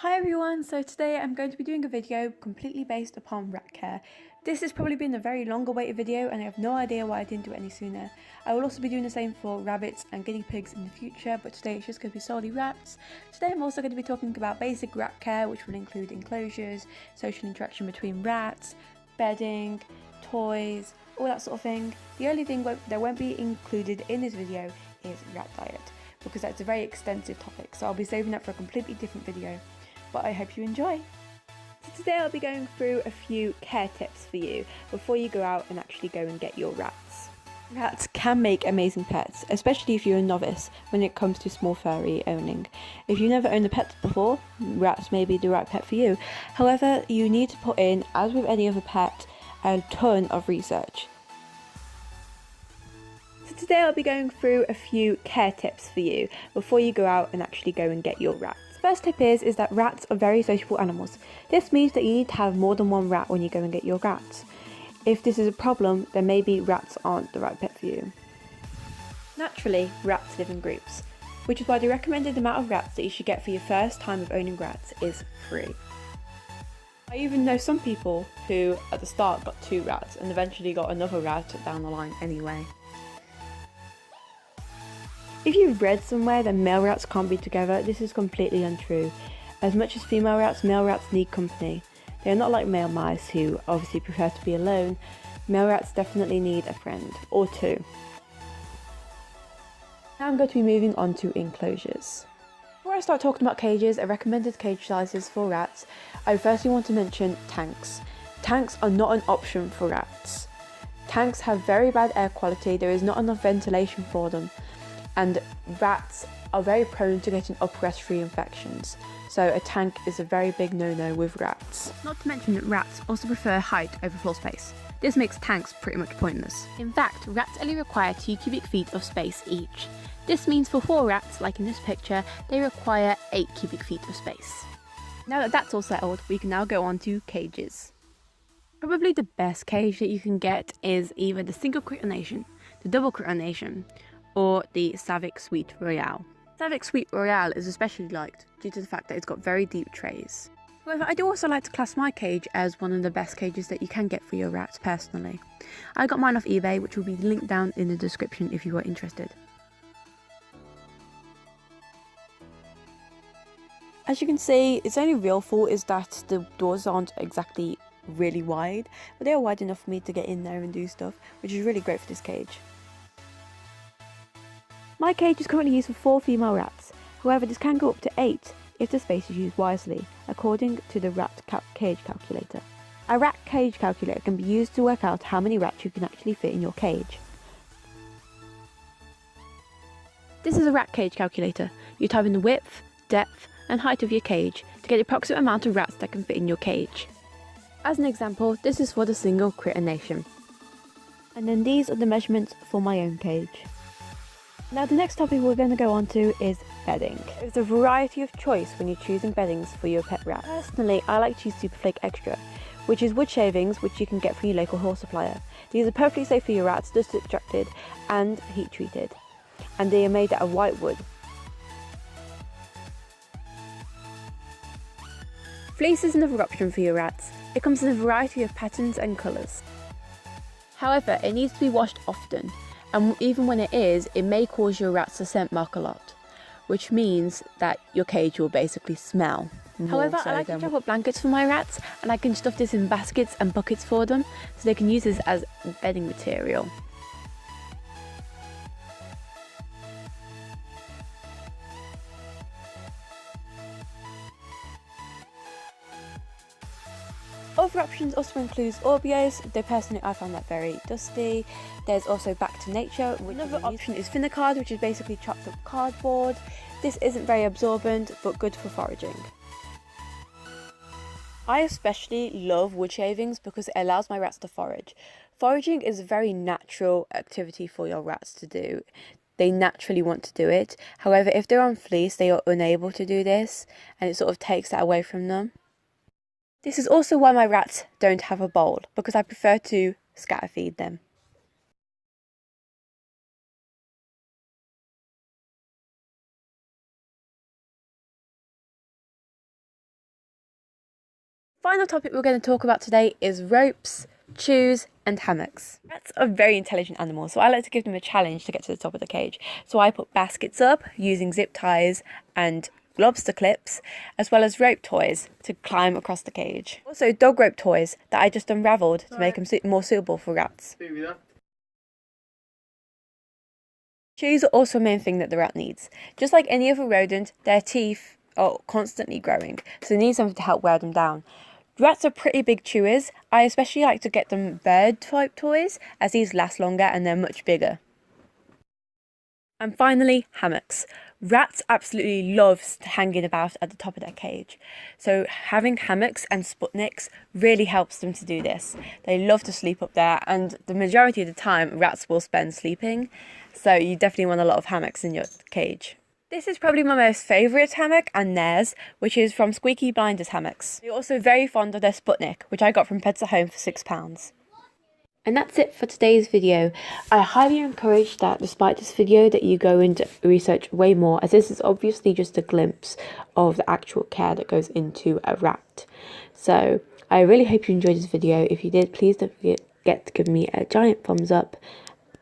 Hi everyone, so today I'm going to be doing a video completely based upon rat care. This has probably been a very long awaited video and I have no idea why I didn't do it any sooner. I will also be doing the same for rabbits and guinea pigs in the future, but today it's just going to be solely rats. Today I'm also going to be talking about basic rat care, which will include enclosures, social interaction between rats, bedding, toys, all that sort of thing. The only thing that won't be included in this video is rat diet, because that's a very extensive topic, so I'll be saving that for a completely different video. But I hope you enjoy. So today I'll be going through a few care tips for you before you go out and actually go and get your rats. Rats can make amazing pets, especially if you're a novice when it comes to small furry owning. If you've never owned a pet before, rats may be the right pet for you. However, you need to put in, as with any other pet, a ton of research. So today I'll be going through a few care tips for you before you go out and actually go and get your rats. First tip is that rats are very sociable animals. This means that you need to have more than one rat when you go and get your rats. If this is a problem, then maybe rats aren't the right pet for you. Naturally, rats live in groups, which is why the recommended amount of rats that you should get for your first time of owning rats is 3. I even know some people who at the start got 2 rats and eventually got another rat down the line anyway. If you've read somewhere that male rats can't be together, this is completely untrue. As much as female rats, male rats need company. They are not like male mice who obviously prefer to be alone. Male rats definitely need a friend, or 2. Now I'm going to be moving on to enclosures. Before I start talking about cages and recommended cage sizes for rats, I firstly want to mention tanks. Tanks are not an option for rats. Tanks have very bad air quality, there is not enough ventilation for them, and rats are very prone to getting upper respiratory infections, so a tank is a very big no-no with rats. Not to mention that rats also prefer height over floor space. This makes tanks pretty much pointless. In fact, rats only require 2 cubic feet of space each. This means for 4 rats, like in this picture, they require 8 cubic feet of space. Now that that's all settled, we can now go on to cages. Probably the best cage that you can get is either the single crenation, the double crenation, or the Savick Suite Royale. Savick Suite Royale is especially liked due to the fact that it's got very deep trays. However, I do also like to class my cage as one of the best cages that you can get for your rats personally. I got mine off eBay, which will be linked down in the description if you are interested. As you can see, its only real fault is that the doors aren't exactly really wide, but they are wide enough for me to get in there and do stuff, which is really great for this cage. My cage is currently used for 4 female rats, however this can go up to 8 if the space is used wisely, according to the cage calculator. A rat cage calculator can be used to work out how many rats you can actually fit in your cage. This is a rat cage calculator. You type in the width, depth and height of your cage to get the approximate amount of rats that can fit in your cage. As an example, this is for the single crenation. And then these are the measurements for my own cage. Now the next topic we're going to go on to is bedding. There's a variety of choice when you're choosing beddings for your pet rat. Personally, I like to use Superflake Extra, which is wood shavings which you can get from your local horse supplier. These are perfectly safe for your rats, dust extracted and heat treated, and they are made out of white wood. Fleece is another option for your rats. It comes in a variety of patterns and colours. However, it needs to be washed often, and even when it is, it may cause your rats to scent mark a lot, which means that your cage will basically smell. However, I like to chop up blankets for my rats, and I can stuff this in baskets and buckets for them, so they can use this as bedding material. Other options also include Orbeos, though personally I found that very dusty. There's also Back to Nature, which another option is Finicard, which is basically chopped up cardboard. This isn't very absorbent, but good for foraging. I especially love wood shavings because it allows my rats to forage. Foraging is a very natural activity for your rats to do. They naturally want to do it. However, if they're on fleece, they are unable to do this, and it sort of takes that away from them. This is also why my rats don't have a bowl, because I prefer to scatter feed them. final topic we're going to talk about today is ropes, chews and hammocks. Rats are very intelligent animals, so I like to give them a challenge to get to the top of the cage. So I put baskets up using zip ties and lobster clips, as well as rope toys to climb across the cage. Also dog rope toys that I just unravelled to make them more suitable for rats. Chews are also a main thing that the rat needs. Just like any other rodent, their teeth are constantly growing, so they need something to help wear them down. Rats are pretty big chewers. I especially like to get them bird type toys, as these last longer and they're much bigger. And finally, hammocks. Rats absolutely love hanging about at the top of their cage. So having hammocks and Sputniks really helps them to do this. They love to sleep up there, and the majority of the time rats will spend sleeping. So you definitely want a lot of hammocks in your cage. This is probably my most favourite hammock and theirs, which is from Squeaky Blinders Hammocks. They're also very fond of their Sputnik, which I got from Pets at Home for £6. And that's it for today's video. I highly encourage that despite this video that you go into research way more, as this is obviously just a glimpse of the actual care that goes into a rat. So I really hope you enjoyed this video. If you did, please don't forget to give me a giant thumbs up,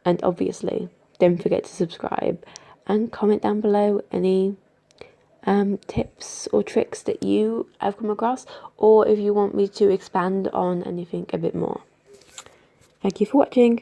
and obviously don't forget to subscribe and comment down below any tips or tricks that you have come across, or if you want me to expand on anything a bit more. Thank you for watching.